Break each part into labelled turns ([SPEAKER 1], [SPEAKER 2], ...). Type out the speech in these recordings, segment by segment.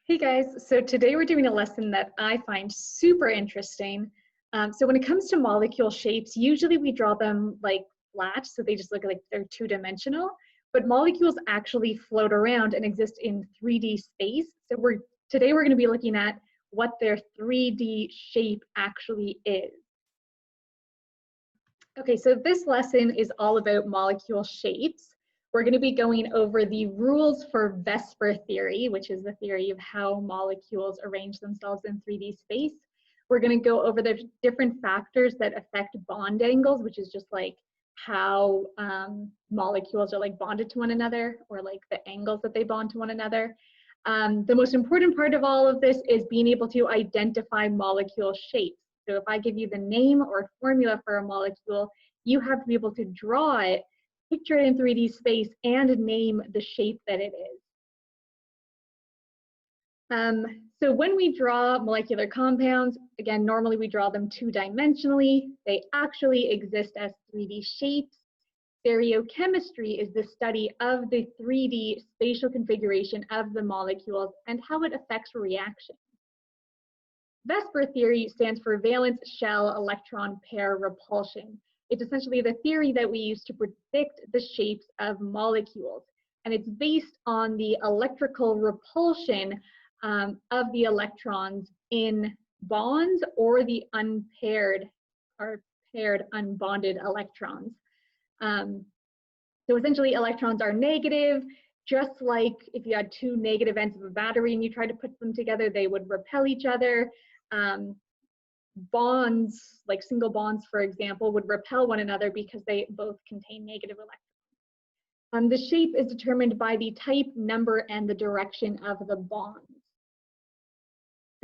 [SPEAKER 1] Hey guys, so today we're doing a lesson that I find super interesting. So when it comes to molecule shapes, usually we draw them like flat, so they just look like they're two-dimensional, but molecules actually float around and exist in 3D space. So today we're going to be looking at what their 3D shape actually is. Okay, so this lesson is all about molecule shapes. We're going to be going over the rules for VSEPR theory, which is the theory of how molecules arrange themselves in 3D space. We're going to go over the different factors that affect bond angles, which is just like how molecules are like bonded to one another, or like the angles that they bond to one another. The most important part of all of this is being able to identify molecule shapes. So if I give you the name or formula for a molecule, you have to be able to draw it, picture it in 3D space, and name the shape that it is. So when we draw molecular compounds, again, normally we draw them two-dimensionally. They actually exist as 3D shapes. Stereochemistry is the study of the 3D spatial configuration of the molecules and how it affects reactions. VSEPR theory stands for valence shell electron pair repulsion. It's essentially the theory that we use to predict the shapes of molecules. And it's based on the electrical repulsion of the electrons in bonds or the unpaired or paired unbonded electrons. So essentially electrons are negative, just like if you had two negative ends of a battery and you tried to put them together, they would repel each other. Bonds, like single bonds, for example, would repel one another because they both contain negative electrons. The shape is determined by the type, number, and the direction of the bonds.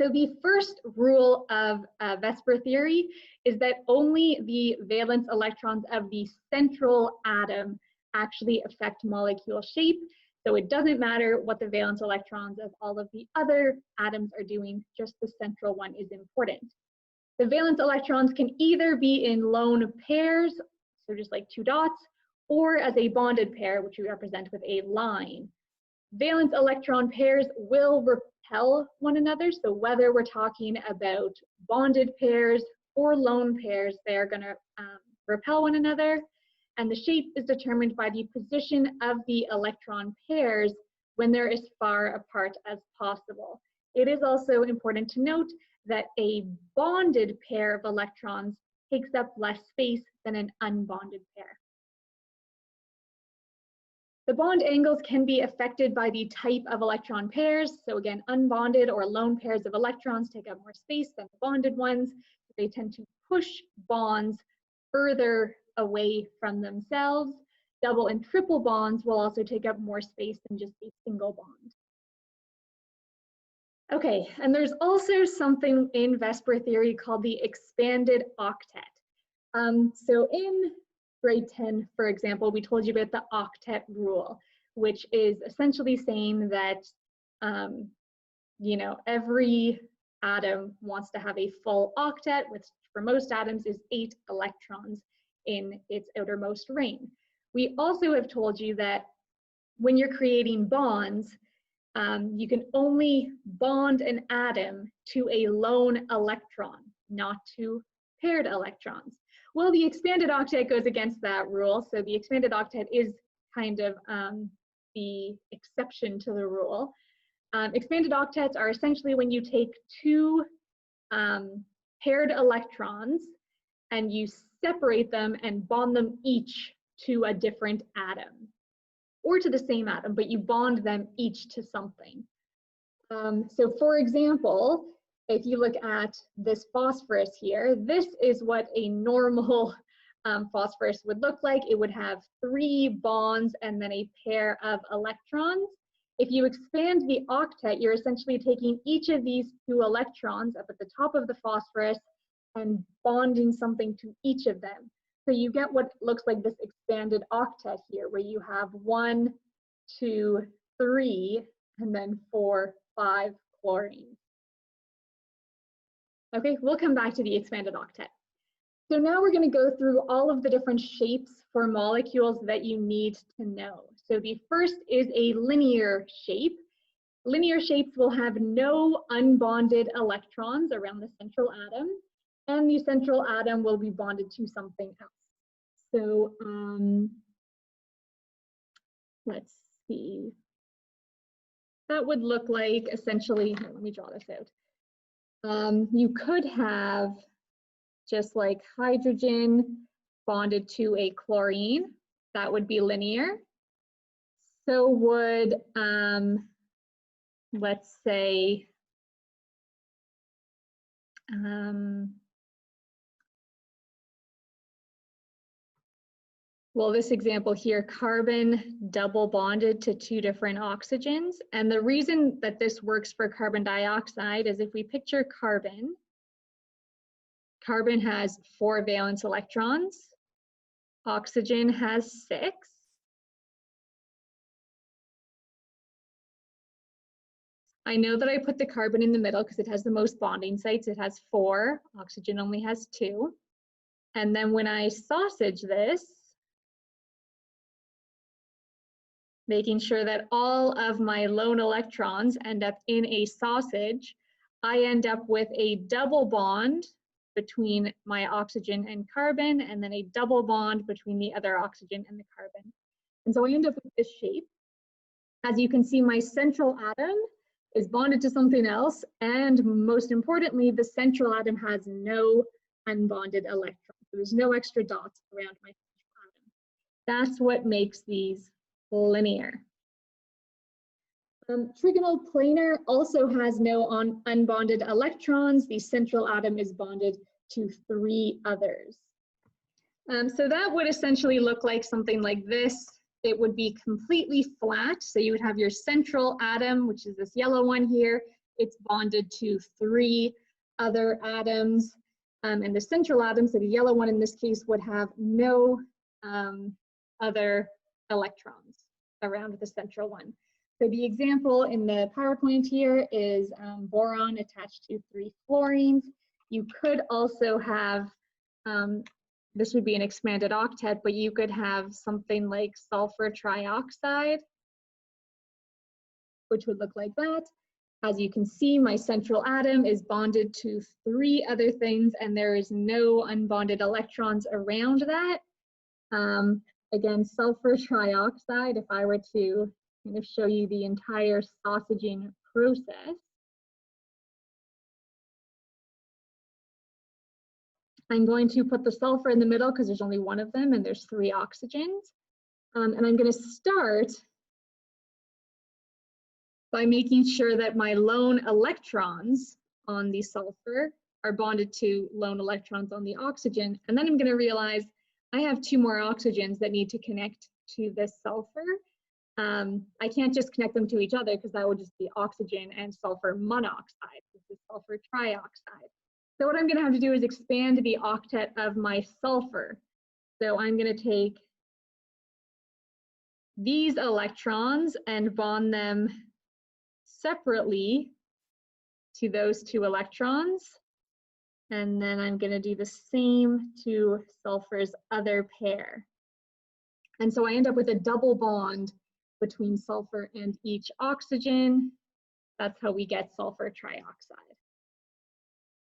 [SPEAKER 1] So the first rule of VSEPR theory is that only the valence electrons of the central atom actually affect molecule shape. So it doesn't matter what the valence electrons of all of the other atoms are doing, just the central one is important. The valence electrons can either be in lone pairs, so just like two dots, or as a bonded pair, which we represent with a line. Valence electron pairs will repel one another, so whether we're talking about bonded pairs or lone pairs, they're going to repel one another. And the shape is determined by the position of the electron pairs when they're as far apart as possible. It is also important to note that a bonded pair of electrons takes up less space than an unbonded pair. The bond angles can be affected by the type of electron pairs. So again, unbonded or lone pairs of electrons take up more space than bonded ones. They tend to push bonds further away from themselves. Double and triple bonds will also take up more space than just a single bond. Okay, and there's also something in VSEPR theory called the expanded octet. So in grade 10, for example, we told you about the octet rule, which is essentially saying that every atom wants to have a full octet, which for most atoms is 8 electrons in its outermost ring. We also have told you that when you're creating bonds, you can only bond an atom to a lone electron, not to paired electrons. Well, the expanded octet goes against that rule, so the expanded octet is kind of the exception to the rule. Expanded octets are essentially when you take two paired electrons and you separate them and bond them each to a different atom, or to the same atom, but you bond them each to something. So for example, if you look at this phosphorus here, this is what a normal phosphorus would look like. It would have 3 bonds and then a pair of electrons. If you expand the octet, you're essentially taking each of these 2 electrons up at the top of the phosphorus and bonding something to each of them. So you get what looks like this expanded octet here, where you have 1, 2, 3, and then 4, 5 chlorines. Okay, we'll come back to the expanded octet. So now we're going to go through all of the different shapes for molecules that you need to know. So the first is a linear shape. Linear shapes will have no unbonded electrons around the central atom, and the central atom will be bonded to something else. So let's see. That would look like essentially, here, let me draw this out. You could have just like hydrogen bonded to a chlorine. That would be linear. So would, let's say, well, this example here, carbon double bonded to 2 different oxygens. And the reason that this works for carbon dioxide is if we picture carbon, carbon has 4 valence electrons, oxygen has 6. I know that I put the carbon in the middle because it has the most bonding sites. It has 4, oxygen only has 2. And then when I sausage this, making sure that all of my lone electrons end up in a sausage, I end up with a double bond between my oxygen and carbon, and then a double bond between the other oxygen and the carbon. And so I end up with this shape. As you can see, my central atom is bonded to something else, and most importantly, the central atom has no unbonded electrons. So there's no extra dots around my central atom. That's what makes these linear. Trigonal planar also has no unbonded electrons. The central atom is bonded to 3 others. So that would essentially look like something like this. It would be completely flat. So you would have your central atom, which is this yellow one here. It's bonded to 3 other atoms. And the central atom, so the yellow one in this case, would have no other electrons around the central one. So the example in the PowerPoint here is boron attached to 3 fluorines. You could also have, this would be an expanded octet, but you could have something like sulfur trioxide, which would look like that. As you can see, my central atom is bonded to 3 other things, and there is no unbonded electrons around that. Again, sulfur trioxide, if I were to kind of show you the entire sausaging process. I'm going to put the sulfur in the middle because there's only one of them and there's 3 oxygens. And I'm going to start by making sure that my lone electrons on the sulfur are bonded to lone electrons on the oxygen. And then I'm going to realize I have 2 more oxygens that need to connect to this sulfur. I can't just connect them to each other because that would just be oxygen and sulfur monoxide. This is sulfur trioxide. So what I'm going to have to do is expand the octet of my sulfur. So I'm going to take these electrons and bond them separately to those 2 electrons. And then I'm going to do the same to sulfur's other pair. And so I end up with a double bond between sulfur and each oxygen. That's how we get sulfur trioxide.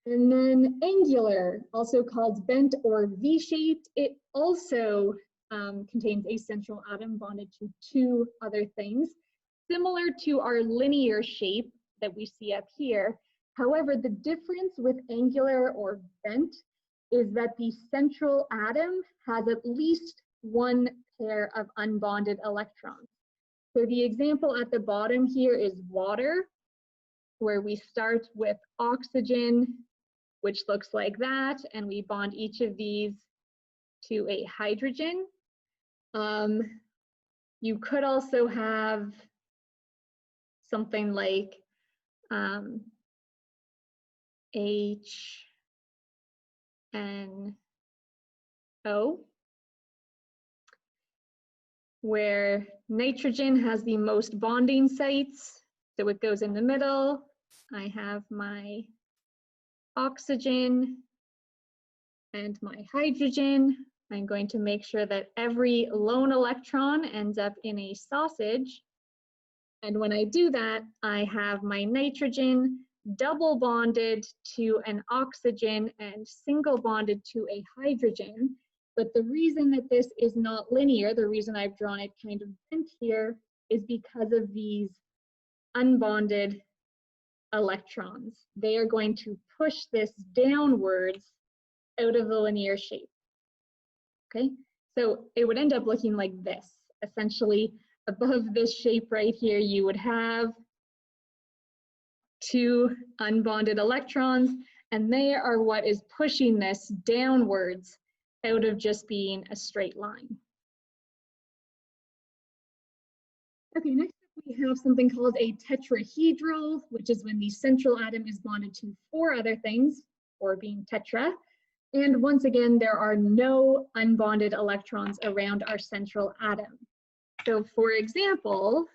[SPEAKER 1] And then angular, also called bent or V-shaped, it also contains a central atom bonded to 2 other things, similar to our linear shape that we see up here. However, the difference with angular or bent is that the central atom has at least 1 pair of unbonded electrons. So the example at the bottom here is water, where we start with oxygen, which looks like that, and we bond each of these to a hydrogen. You could also have something like HNO, where nitrogen has the most bonding sites, so it goes in the middle. I have my oxygen and my hydrogen. I'm going to make sure that every lone electron ends up in a sausage. And when I do that, I have my nitrogen double bonded to an oxygen and single bonded to a hydrogen. But the reason that this is not linear, the reason I've drawn it kind of bent here, is because of these unbonded electrons. They are going to push this downwards out of the linear shape. Okay, so it would end up looking like this. Essentially, above this shape right here, you would have two unbonded electrons, and they are what is pushing this downwards out of just being a straight line. Okay, next up we have something called a tetrahedral, which is when the central atom is bonded to four other things, or being tetra. And once again, there are no unbonded electrons around our central atom. So for example,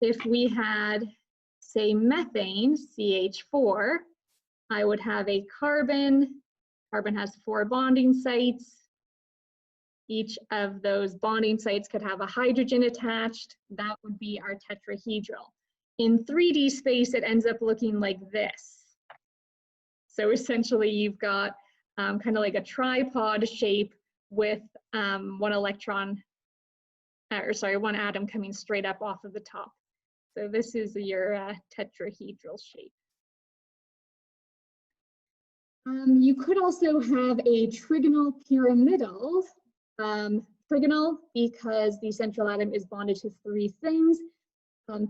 [SPEAKER 1] if we had, say, methane, CH4, I would have a carbon. Carbon has four bonding sites. Each of those bonding sites could have a hydrogen attached. That would be our tetrahedral. In 3D space, it ends up looking like this. So essentially, you've got kind of like a tripod shape with one atom coming straight up off of the top. So this is your tetrahedral shape. You could also have a trigonal pyramidal. Trigonal because the central atom is bonded to three things.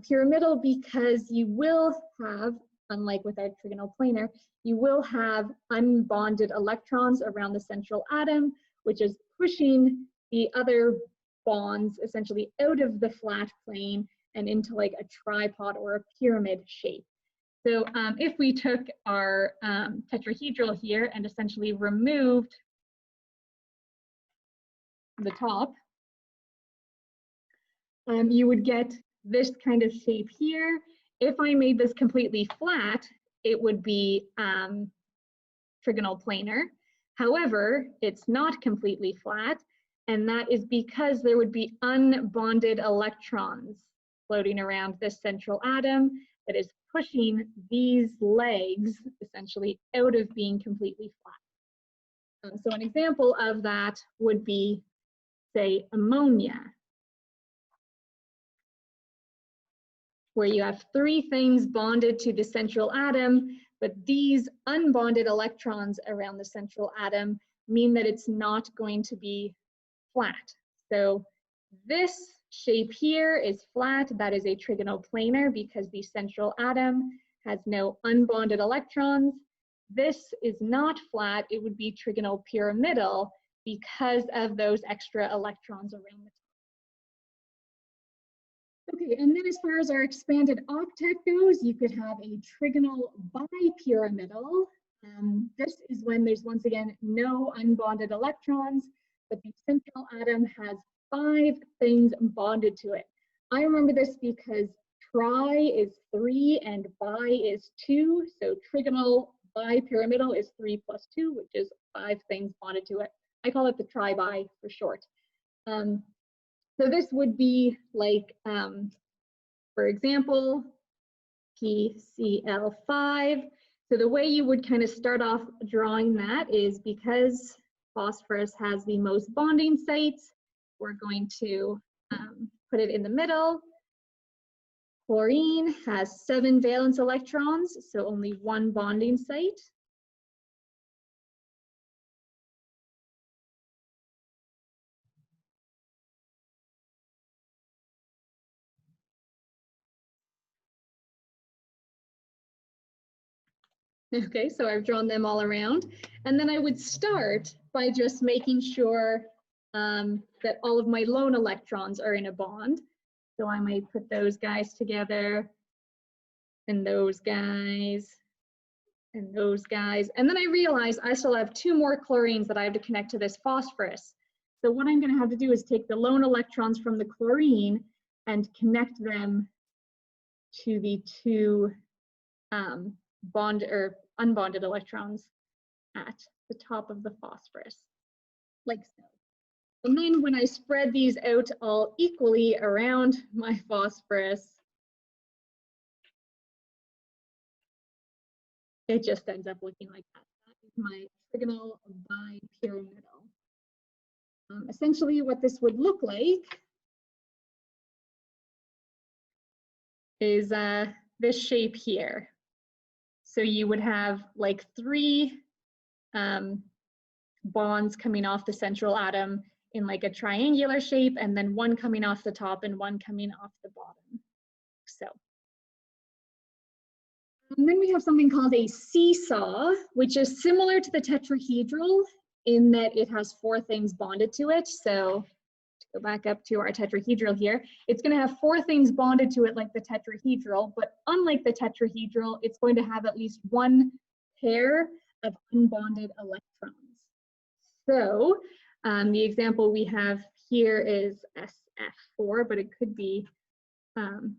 [SPEAKER 1] Pyramidal because you will have, unlike with our trigonal planar, you will have unbonded electrons around the central atom, which is pushing the other bonds essentially out of the flat plane and into like a tripod or a pyramid shape. So if we took our tetrahedral here and essentially removed the top, you would get this kind of shape here. If I made this completely flat, it would be trigonal planar. However, it's not completely flat, and that is because there would be unbonded electrons floating around this central atom that is pushing these legs essentially out of being completely flat. So an example of that would be, say, ammonia, where you have three things bonded to the central atom, but these unbonded electrons around the central atom mean that it's not going to be flat. So this shape here is flat. That is a trigonal planar because the central atom has no unbonded electrons. This is not flat. It would be trigonal pyramidal because of those extra electrons around the top. Okay, and then as far as our expanded octet goes, you could have a trigonal bipyramidal. This is when there's once again no unbonded electrons, but the central atom has 5 things bonded to it. I remember this because tri is 3 and bi is 2, so trigonal bipyramidal is 3 plus 2, which is 5 things bonded to it. I call it the tri-bi for short. So this would be like, for example, PCl5. So the way you would kind of start off drawing that is because phosphorus has the most bonding sites, we're going to put it in the middle. Chlorine has 7 valence electrons, so only 1 bonding site. Okay, so I've drawn them all around. And then I would start by just making sure that all of my lone electrons are in a bond. So I might put those guys together, and those guys, and those guys. And then I realize I still have 2 more chlorines that I have to connect to this phosphorus. So what I'm going to have to do is take the lone electrons from the chlorine and connect them to the 2 bond or unbonded electrons at the top of the phosphorus, like so. And then when I spread these out all equally around my phosphorus, it just ends up looking like that. That is my trigonal bipyramidal. Essentially what this would look like is this shape here. So you would have like 3 bonds coming off the central atom in like a triangular shape, and then 1 coming off the top and 1 coming off the bottom. So. And then we have something called a seesaw, which is similar to the tetrahedral in that it has 4 things bonded to it. So to go back up to our tetrahedral here, it's going to have 4 things bonded to it like the tetrahedral, but unlike the tetrahedral, it's going to have at least 1 pair of unbonded electrons. So the example we have here is SF4, but it could be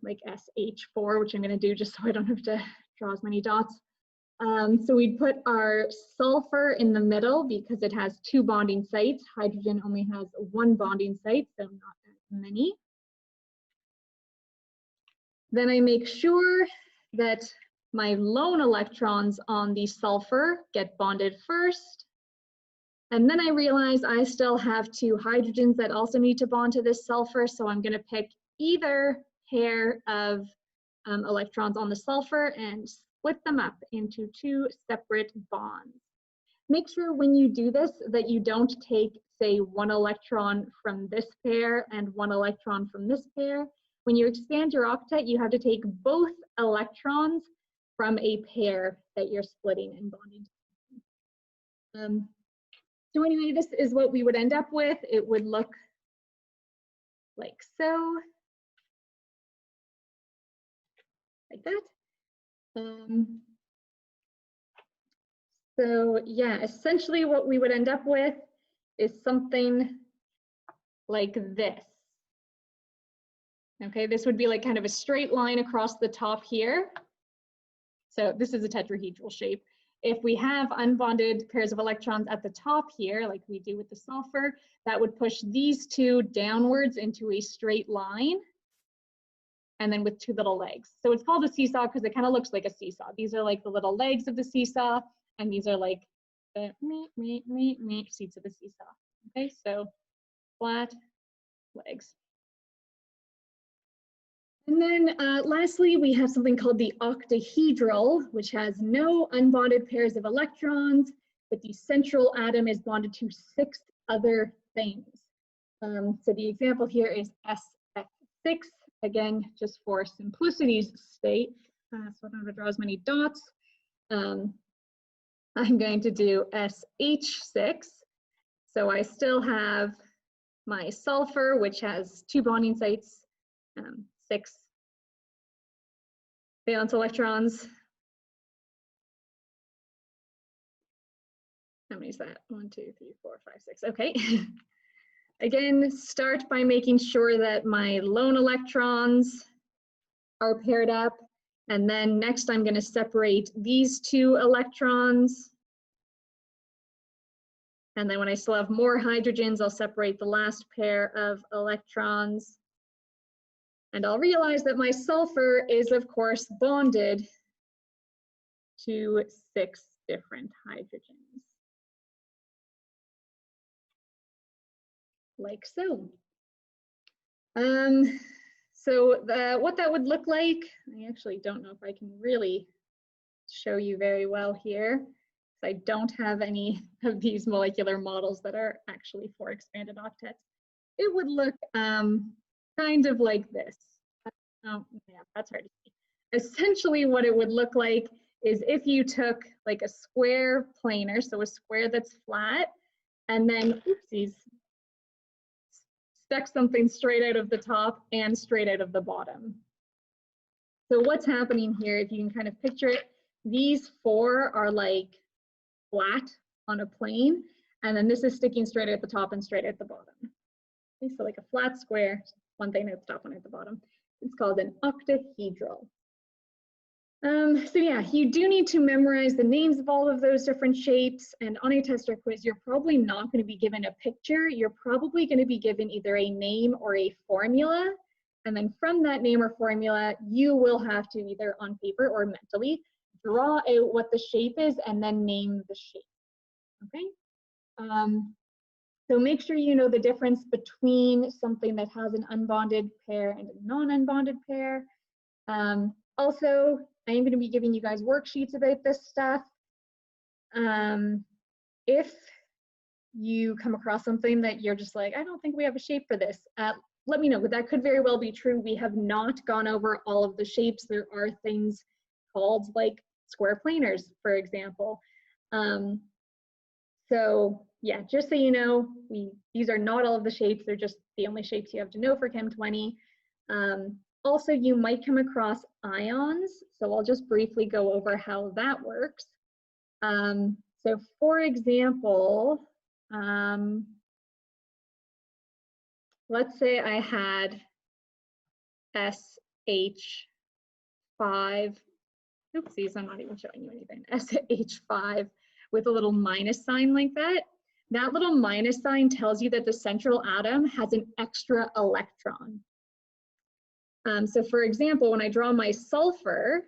[SPEAKER 1] like SH4, which I'm going to do just so I don't have to draw as many dots. So we'd put our sulfur in the middle because it has 2 bonding sites. Hydrogen only has 1 bonding site, so not as many. Then I make sure that my lone electrons on the sulfur get bonded first. And then I realize I still have 2 hydrogens that also need to bond to this sulfur, so I'm going to pick either pair of electrons on the sulfur and split them up into 2 separate bonds. Make sure when you do this that you don't take, say, 1 electron from this pair and 1 electron from this pair. When you expand your octet, you have to take both electrons from a pair that you're splitting and bonding to. So anyway, this is what we would end up with. It would look like so. Like that. So yeah, essentially what we would end up with is something like this. Okay, this would be like kind of a straight line across the top here. So this is a tetrahedral shape. If we have unbonded pairs of electrons at the top here, like we do with the sulfur, that would push these 2 downwards into a straight line, and then with 2 little legs. So it's called a seesaw because it kind of looks like a seesaw. These are like the little legs of the seesaw, and these are like the seats of the seesaw. Okay, so flat legs. And then lastly, we have something called the octahedral, which has no unbonded pairs of electrons, but the central atom is bonded to 6 other things. So the example here is SF6. Again, just for simplicity's sake, so I don't have to draw as many dots, I'm going to do SH6. So I still have my sulfur, which has 2 bonding sites, 6 valence electrons. How many is that? 1, 2, 3, 4, 5, 6. Okay. Again, start by making sure that my lone electrons are paired up. And then next I'm going to separate these 2 electrons. And then when I still have more hydrogens, I'll separate the last pair of electrons. And I'll realize that my sulfur is, of course, bonded to 6 different hydrogens. Like so. What that would look like, I actually don't know if I can really show you very well here. I don't have any of these molecular models that are actually for expanded octets. It would look kind of like this. Oh, yeah, that's hard to see. Essentially what it would look like is if you took like a square planar, so a square that's flat, and then, oopsies, stuck something straight out of the top and straight out of the bottom. So what's happening here, if you can kind of picture it, these 4 are like flat on a plane, and then this is sticking straight at the top and straight at the bottom. Okay, so like a flat square, one thing at the top, one at the bottom. It's called an octahedral. So yeah, you do need to memorize the names of all of those different shapes, and on a test or quiz, you're probably not going to be given a picture. You're probably going to be given either a name or a formula, and then from that name or formula, you will have to either on paper or mentally draw out what the shape is and then name the shape, okay? So make sure you know the difference between something that has an unbonded pair and a non-unbonded pair. Also, I am going to be giving you guys worksheets about this stuff. If you come across something that you're just like, I don't think we have a shape for this, let me know, but that could very well be true. We have not gone over all of the shapes. There are things called like square planars, for example. So yeah, just so you know, these are not all of the shapes. They're just the only shapes you have to know for Chem 20. Also, you might come across ions. So I'll just briefly go over how that works. So for example, let's say I had SH5, oopsies, I'm not even showing you anything, SH5 with a little minus sign like that. That little minus sign tells you that the central atom has an extra electron. So for example, when I draw my sulfur,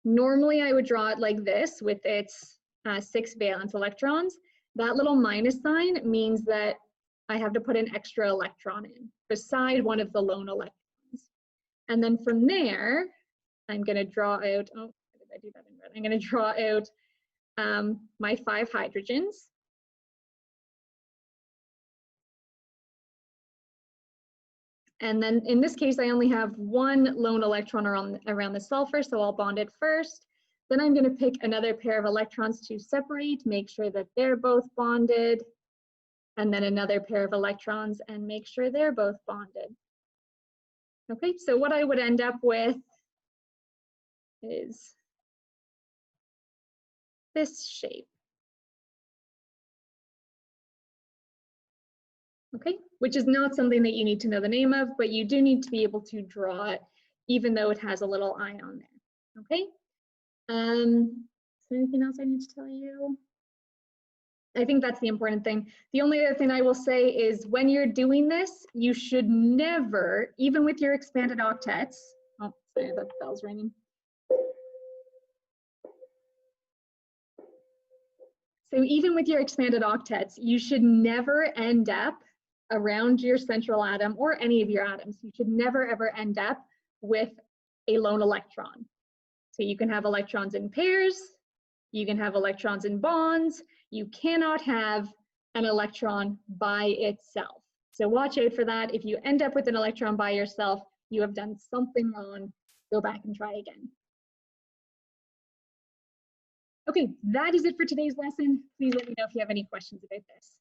[SPEAKER 1] normally I would draw it like this with its 6 valence electrons. That little minus sign means that I have to put an extra electron in beside one of the lone electrons. And then from there, I'm going to draw out, oh, how did I do that in red? I'm going to draw out my 5 hydrogens. And then in this case, I only have one lone electron around the sulfur, so I'll bond it first. Then I'm going to pick another pair of electrons to separate, make sure that they're both bonded, and then another pair of electrons and make sure they're both bonded. Okay, so what I would end up with is this shape. Okay, which is not something that you need to know the name of, but you do need to be able to draw it, even though it has a little ion there. Okay. Is there anything else I need to tell you? I think that's the important thing. The only other thing I will say is when you're doing this, you should never, even with your expanded octets, oh, sorry, the bell's ringing. So even with your expanded octets, you should never end up around your central atom or any of your atoms. You should never ever end up with a lone electron. So you can have electrons in pairs, you can have electrons in bonds, you cannot have an electron by itself. So watch out for that. If you end up with an electron by yourself, you have done something wrong. Go back and try again. Okay, that is it for today's lesson. Please let me know if you have any questions about this.